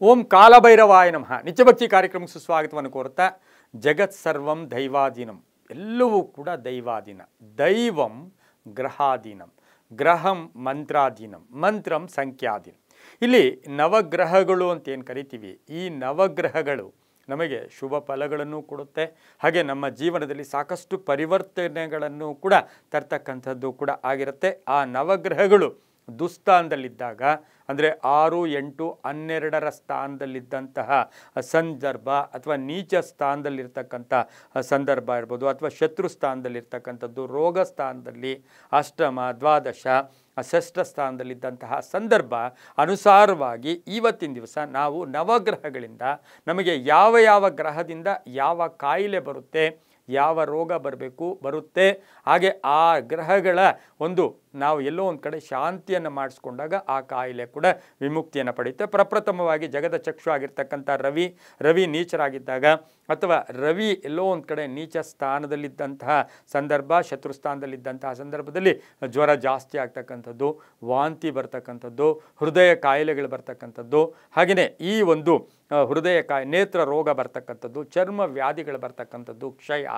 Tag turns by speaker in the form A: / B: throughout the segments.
A: ಓಂ ಕಾಲಭೈರವಾಯ ನಮಃ. ನಿತ್ಯಭಕ್ತಿ ಕಾರ್ಯಕ್ರಮಕ್ಕೆ ಸುಸ್ವಾಗತವನ್ನು ಕೋರುತ್ತಾ, ಜಗತ್ ಸರ್ವಂ ದೈವಾಧೀನಂ, ಎಲ್ಲವೂ ಕೂಡ ದೈವಾಧೀನ. ದೈವಂ ಗ್ರಹಾಧೀನಂ, ಗ್ರಹಂ ಮಂತ್ರಾಧೀನಂ, ಮಂತ್ರಂ ಸಂಖ್ಯಾಧೀನಂ. ಇಲ್ಲಿ ನವಗ್ರಹಗಳು ಅಂತ ಏನು ಕರಿತೀವಿ, ಈ ನವಗ್ರಹಗಳು ನಮಗೆ ಶುಭ ಫಲಗಳನ್ನು ಕೊಡುತ್ತೆ. ಹಾಗೆ ನಮ್ಮ ಜೀವನದಲ್ಲಿ ಸಾಕಷ್ಟು ಪರಿವರ್ತನೆಗಳನ್ನು ಕೂಡ ತರ್ತಕ್ಕಂಥದ್ದು ಕೂಡ ಆಗಿರುತ್ತೆ. ಆ ನವಗ್ರಹಗಳು ದುಸ್ಥಾನದಲ್ಲಿದ್ದಾಗ ಅಂದರೆ 6, 8, 12ರ ಸ್ಥಾನದಲ್ಲಿದ್ದಂತಹ ಸಂದರ್ಭ ಅಥವಾ ನೀಚ ಸ್ಥಾನದಲ್ಲಿರ್ತಕ್ಕಂಥ ಸಂದರ್ಭ ಇರ್ಬೋದು, ಅಥವಾ ಶತ್ರು ಸ್ಥಾನದಲ್ಲಿರ್ತಕ್ಕಂಥದ್ದು, ರೋಗ ಸ್ಥಾನದಲ್ಲಿ, ಅಷ್ಟಮ, ದ್ವಾದಶ, ಷಷ್ಠ ಸ್ಥಾನದಲ್ಲಿದ್ದಂತಹ ಸಂದರ್ಭ ಅನುಸಾರವಾಗಿ ಇವತ್ತಿನ ದಿವಸ ನಾವು ನವಗ್ರಹಗಳಿಂದ ನಮಗೆ ಯಾವ ಯಾವ ಗ್ರಹದಿಂದ ಯಾವ ಕಾಯಿಲೆ ಬರುತ್ತೆ, ಯಾವ ರೋಗ ಬರುತ್ತೆ, ಹಾಗೆ ಆ ಗ್ರಹಗಳ ನಾವು ಎಲ್ಲೋ ಒಂದು ಕಡೆ ಶಾಂತಿಯನ್ನು ಮಾಡಿಸ್ಕೊಂಡಾಗ ಆ ಕಾಯಿಲೆ ಕೂಡ ವಿಮುಕ್ತಿಯನ್ನು ಪಡೆಯುತ್ತೆ. ಪ್ರಪ್ರಥಮವಾಗಿ ಜಗದ ಚಕ್ಷು ಆಗಿರ್ತಕ್ಕಂಥ ರವಿ ನೀಚರಾಗಿದ್ದಾಗ, ಅಥವಾ ರವಿ ಎಲ್ಲೋ ಒಂದು ಕಡೆ ನೀಚ ಸ್ಥಾನದಲ್ಲಿದ್ದಂತಹ ಸಂದರ್ಭ, ಶತ್ರು ಸ್ಥಾನದಲ್ಲಿದ್ದಂತಹ ಸಂದರ್ಭದಲ್ಲಿ ಜ್ವರ ಜಾಸ್ತಿ ಆಗ್ತಕ್ಕಂಥದ್ದು, ವಾಂತಿ ಬರ್ತಕ್ಕಂಥದ್ದು, ಹೃದಯ ಕಾಯಿಲೆಗಳು ಬರ್ತಕ್ಕಂಥದ್ದು, ಹಾಗೆಯೇ ಈ ಒಂದು ನೇತ್ರ ರೋಗ ಬರ್ತಕ್ಕಂಥದ್ದು, ಚರ್ಮ ವ್ಯಾಧಿಗಳು ಬರ್ತಕ್ಕಂಥದ್ದು, ಕ್ಷಯ,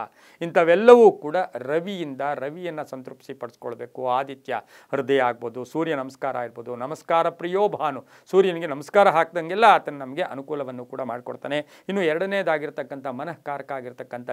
A: ಇಂಥವೆಲ್ಲವೂ ಕೂಡ ರವಿಯನ್ನು ಸಂತೃಪ್ತಿ ಪಡಿಸ್ಕೊಳ್ಬೇಕು. ಆದಿತ್ಯ ಹೃದಯ ಆಗ್ಬೋದು, ಸೂರ್ಯ ನಮಸ್ಕಾರ ಇರ್ಬೋದು, ನಮಸ್ಕಾರ ಪ್ರಿಯೋ ಭಾನು, ಸೂರ್ಯನಿಗೆ ನಮಸ್ಕಾರ ಹಾಕ್ದಂಗೆಲ್ಲ ಆತನ ನಮಗೆ ಅನುಕೂಲವನ್ನು ಕೂಡ ಮಾಡಿಕೊಡ್ತಾನೆ. ಇನ್ನು ಎರಡನೇದಾಗಿರ್ತಕ್ಕಂಥ ಮನಃಕಾರಕ ಆಗಿರ್ತಕ್ಕಂಥ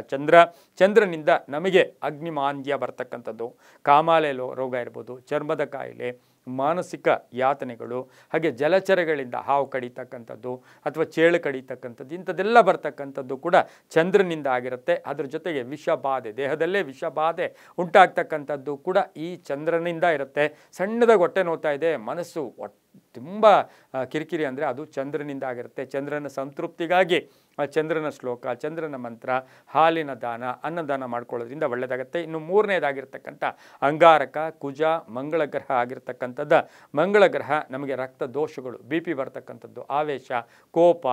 A: ಚಂದ್ರನಿಂದ ನಮಗೆ ಅಗ್ನಿಮಾಂದ್ಯ ಬರ್ತಕ್ಕಂಥದ್ದು, ಕಾಮಾಲೆ ರೋಗ ಇರ್ಬೋದು, ಚರ್ಮದ ಕಾಯಿಲೆ, ಮಾನಸಿಕ ಯಾತನೆಗಳು, ಹಾಗೆ ಜಲಚರಗಳಿಂದ ಹಾವು ಕಡಿತಕ್ಕಂಥದ್ದು ಅಥವಾ ಚೇಳು ಕಡಿತಕ್ಕಂಥದ್ದು, ಇಂಥದ್ದೆಲ್ಲ ಬರ್ತಕ್ಕಂಥದ್ದು ಕೂಡ ಚಂದ್ರನಿಂದ ಆಗಿರುತ್ತೆ. ಅದ್ರ ಜೊತೆಗೆ ವಿಷಬಾಧೆ, ದೇಹದಲ್ಲೇ ವಿಷಬಾಧೆ ಉಂಟಾಗ್ತಕ್ಕಂಥದ್ದು ಕೂಡ ಈ ಚಂದ್ರನಿಂದ ಇರುತ್ತೆ. ಸಣ್ಣದಾಗಿ ಹೊಟ್ಟೆ ನೋವ್ತಾ ಇದೆ, ಮನಸ್ಸು ತುಂಬ ಕಿರಿಕಿರಿ ಅಂದರೆ ಅದು ಚಂದ್ರನಿಂದ ಆಗಿರುತ್ತೆ. ಚಂದ್ರನ ಸಂತೃಪ್ತಿಗಾಗಿ ಚಂದ್ರನ ಶ್ಲೋಕ, ಚಂದ್ರನ ಮಂತ್ರ, ಹಾಲಿನ ದಾನ, ಅನ್ನದಾನ ಮಾಡ್ಕೊಳ್ಳೋದ್ರಿಂದ ಒಳ್ಳೆಯದಾಗುತ್ತೆ. ಇನ್ನು ಮೂರನೇದಾಗಿರ್ತಕ್ಕಂಥ ಅಂಗಾರಕ, ಕುಜ, ಮಂಗಳ ಗ್ರಹ ಆಗಿರ್ತಕ್ಕಂಥದ್ದು. ಮಂಗಳ ಗ್ರಹ ನಮಗೆ ರಕ್ತ ದೋಷಗಳು, BP ಬರ್ತಕ್ಕಂಥದ್ದು, ಆವೇಶ, ಕೋಪ,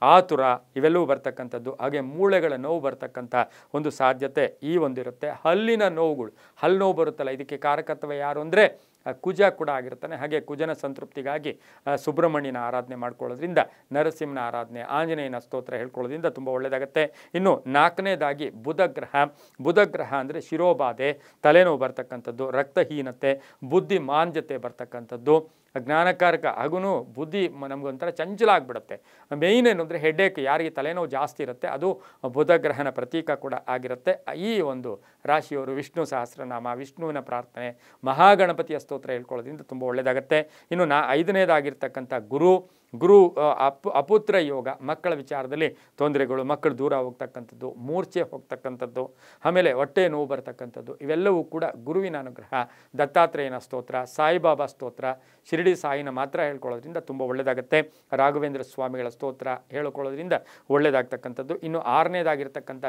A: ಆತುರ ಇವೆಲ್ಲವೂ ಬರ್ತಕ್ಕಂಥದ್ದು, ಹಾಗೆ ಮೂಳೆಗಳ ನೋವು ಬರ್ತಕ್ಕಂಥ ಒಂದು ಸಾಧ್ಯತೆ ಈ ಒಂದಿರುತ್ತೆ. ಹಲ್ಲಿನ ನೋವುಗಳು, ಹಲ್ಲು ನೋವು ಬರುತ್ತಲ್ಲ, ಇದಕ್ಕೆ ಕಾರಕತ್ವ ಯಾರು ಅಂದರೆ ಕುಜ ಕೂಡ ಆಗಿರ್ತಾನೆ. ಹಾಗೆ ಕುಜನ ಸಂತೃಪ್ತಿಗಾಗಿ ಸುಬ್ರಹ್ಮಣ್ಯನ ಆರಾಧನೆ ಮಾಡ್ಕೊಳ್ಳೋದ್ರಿಂದ, ನರಸಿಂಹನ ಆರಾಧನೆ, ಆಂಜನೇಯನ ಸ್ತೋತ್ರ ಹೇಳ್ಕೊಳ್ಳೋದ್ರಿಂದ ತುಂಬ ಒಳ್ಳೆಯದಾಗುತ್ತೆ. ಇನ್ನು ನಾಲ್ಕನೇದಾಗಿ ಬುಧ ಗ್ರಹ ಅಂದರೆ ಶಿರೋಬಾಧೆ, ತಲೆನೋವು ಬರ್ತಕ್ಕಂಥದ್ದು, ರಕ್ತಹೀನತೆ, ಬುದ್ಧಿ ಮಾಂದ್ಯತೆ ಬರ್ತಕ್ಕಂಥದ್ದು, ಜ್ಞಾನಕಾರಕ, ಹಾಗೂ ಬುದ್ಧಿ ನಮಗೊಂಥರ ಚಂಚಲ ಆಗಿಬಿಡುತ್ತೆ. ಮೇಯ್ನ್ ಏನು ಅಂದರೆ ಹೆಡ್ಡೇಕ್, ಯಾರಿಗೆ ತಲೆನೋವು ಜಾಸ್ತಿ ಇರುತ್ತೆ ಅದು ಬುಧ ಗ್ರಹನ ಪ್ರತೀಕ ಕೂಡ ಆಗಿರುತ್ತೆ. ಈ ಒಂದು ರಾಶಿಯವರು ವಿಷ್ಣು ಸಹಸ್ರನಾಮ, ವಿಷ್ಣುವಿನ ಪ್ರಾರ್ಥನೆ, ಮಹಾಗಣಪತಿಯ ಸ್ತೋತ್ರ ಹೇಳ್ಕೊಳ್ಳೋದ್ರಿಂದ ತುಂಬ ಒಳ್ಳೆಯದಾಗುತ್ತೆ. ಇನ್ನು ಐದನೇದಾಗಿರ್ತಕ್ಕಂಥ ಗುರು ಅಪುತ್ರ ಯೋಗ, ಮಕ್ಕಳ ವಿಚಾರದಲ್ಲಿ ತೊಂದರೆಗಳು, ಮಕ್ಕಳು ದೂರ ಹೋಗ್ತಕ್ಕಂಥದ್ದು, ಮೂರ್ಛೆ ಹೋಗ್ತಕ್ಕಂಥದ್ದು, ಆಮೇಲೆ ಹೊಟ್ಟೆ ನೋವು ಬರ್ತಕ್ಕಂಥದ್ದು, ಇವೆಲ್ಲವೂ ಕೂಡ ಗುರುವಿನ ಅನುಗ್ರಹ. ದತ್ತಾತ್ರೇಯನ ಸ್ತೋತ್ರ, ಸಾಯಿಬಾಬಾ ಸ್ತೋತ್ರ, ಶಿರಡಿ ಸಾಯಿನ ಮಾತ್ರ ಹೇಳ್ಕೊಳ್ಳೋದ್ರಿಂದ ತುಂಬ ಒಳ್ಳೆಯದಾಗುತ್ತೆ. ರಾಘವೇಂದ್ರ ಸ್ವಾಮಿಗಳ ಸ್ತೋತ್ರ ಹೇಳ್ಕೊಳ್ಳೋದ್ರಿಂದ ಒಳ್ಳೆಯದಾಗ್ತಕ್ಕಂಥದ್ದು. ಇನ್ನು ಆರನೇದಾಗಿರ್ತಕ್ಕಂಥ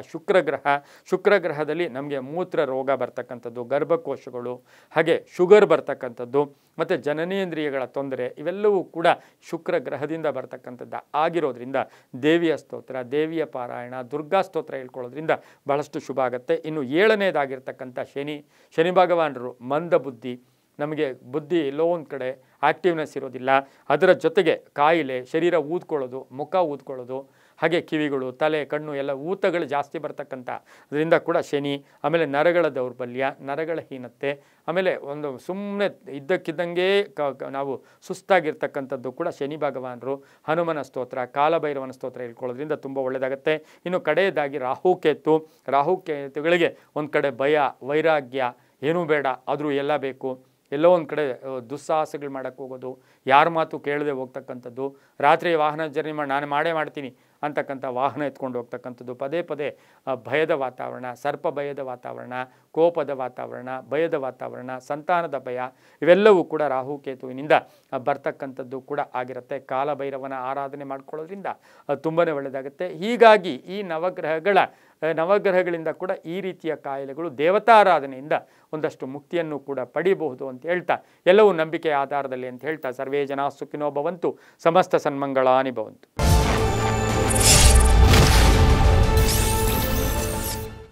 A: ಶುಕ್ರ ಗ್ರಹದಲ್ಲಿ ನಮಗೆ ಮೂತ್ರ ರೋಗ ಬರ್ತಕ್ಕಂಥದ್ದು, ಗರ್ಭಕೋಶಗಳು, ಹಾಗೆ ಶುಗರ್ ಬರ್ತಕ್ಕಂಥದ್ದು, ಮತ್ತು ಜನನೇಂದ್ರಿಯಗಳ ತೊಂದರೆ, ಇವೆಲ್ಲವೂ ಕೂಡ ಶುಕ್ರ ಗ್ರಹದಿಂದ ಬರ್ತಕ್ಕಂಥದ್ದು ಆಗಿರೋದ್ರಿಂದ ದೇವಿಯ ಸ್ತೋತ್ರ, ದೇವಿಯ ಪಾರಾಯಣ, ದುರ್ಗಾ ಸ್ತೋತ್ರ ಹೇಳ್ಕೊಳ್ಳೋದ್ರಿಂದ ಬಹಳಷ್ಟು ಶುಭ ಆಗುತ್ತೆ. ಇನ್ನು ಏಳನೇದಾಗಿರ್ತಕ್ಕಂಥ ಶನಿ ಭಗವಾನರು ಮಂದ ಬುದ್ಧಿ, ನಮಗೆ ಬುದ್ಧಿ ಎಲ್ಲೋ ಒಂದು ಕಡೆ ಆ್ಯಕ್ಟಿವ್ನೆಸ್ ಇರೋದಿಲ್ಲ. ಅದರ ಜೊತೆಗೆ ಕಾಯಿಲೆ, ಶರೀರ ಊದ್ಕೊಳ್ಳೋದು, ಮುಖ ಊದ್ಕೊಳ್ಳೋದು, ಹಾಗೆ ಕಿವಿಗಳು, ತಲೆ, ಕಣ್ಣು ಎಲ್ಲ ಊತಗಳು ಜಾಸ್ತಿ ಬರ್ತಕ್ಕಂಥ ಅದರಿಂದ ಕೂಡ ಶನಿ. ಆಮೇಲೆ ನರಗಳ ದೌರ್ಬಲ್ಯ, ನರಗಳ ಹೀನತೆ, ಆಮೇಲೆ ಒಂದು ಸುಮ್ಮನೆ ಇದ್ದಕ್ಕಿದ್ದಂಗೆ ನಾವು ಸುಸ್ತಾಗಿರ್ತಕ್ಕಂಥದ್ದು ಕೂಡ ಶನಿ ಭಗವಾನರು. ಹನುಮನ ಸ್ತೋತ್ರ, ಕಾಲಭೈರವನ ಸ್ತೋತ್ರ ಹೇಳ್ಕೊಳ್ಳೋದ್ರಿಂದ ತುಂಬ ಒಳ್ಳೆಯದಾಗುತ್ತೆ. ಇನ್ನು ಕಡೆಯದಾಗಿ ರಾಹುಕೇತುಗಳಿಗೆ ಒಂದು ಕಡೆ ಭಯ, ವೈರಾಗ್ಯ, ಏನೂ ಬೇಡ ಆದರೂ ಎಲ್ಲ ಬೇಕು, ಎಲ್ಲೋ ಒಂದು ಕಡೆ ದುಸ್ಸಾಹಸಗಳು ಮಾಡೋಕ್ಕೆ ಹೋಗೋದು, ಯಾರ ಮಾತು ಕೇಳದೆ ಹೋಗ್ತಕ್ಕಂಥದ್ದು, ರಾತ್ರಿ ವಾಹನ ಜರ್ನಿ ನಾನು ಮಾಡ್ತೀನಿ ಅಂತಕ್ಕಂಥ ವಾಹನ ಎತ್ಕೊಂಡು ಹೋಗ್ತಕ್ಕಂಥದ್ದು, ಪದೇ ಭಯದ ವಾತಾವರಣ, ಸರ್ಪ ಭಯದ ವಾತಾವರಣ, ಕೋಪದ ವಾತಾವರಣ, ಭಯದ ವಾತಾವರಣ, ಸಂತಾನದ ಭಯ, ಇವೆಲ್ಲವೂ ಕೂಡ ರಾಹುಕೇತುವಿನಿಂದ ಬರ್ತಕ್ಕಂಥದ್ದು ಕೂಡ ಆಗಿರುತ್ತೆ. ಕಾಲಭೈರವನ ಆರಾಧನೆ ಮಾಡ್ಕೊಳ್ಳೋದ್ರಿಂದ ತುಂಬಾ ಒಳ್ಳೆಯದಾಗುತ್ತೆ. ಹೀಗಾಗಿ ಈ ನವಗ್ರಹಗಳಿಂದ ಕೂಡ ಈ ರೀತಿಯ ಕಾಯಿಲೆಗಳು ದೇವತಾರಾಧನೆಯಿಂದ ಒಂದಷ್ಟು ಮುಕ್ತಿಯನ್ನು ಕೂಡ ಪಡಿಬಹುದು ಅಂತ ಹೇಳ್ತಾ, ಎಲ್ಲವೂ ನಂಬಿಕೆಯ ಆಧಾರದಲ್ಲಿ ಅಂತ ಹೇಳ್ತಾ, ಸರ್ವೇ ಜನ ಸುಖಿನೋ ಭವಂತು, ಸಮಸ್ತ ಸನ್ಮಂಗಳಾನಿ ಭವಂತು.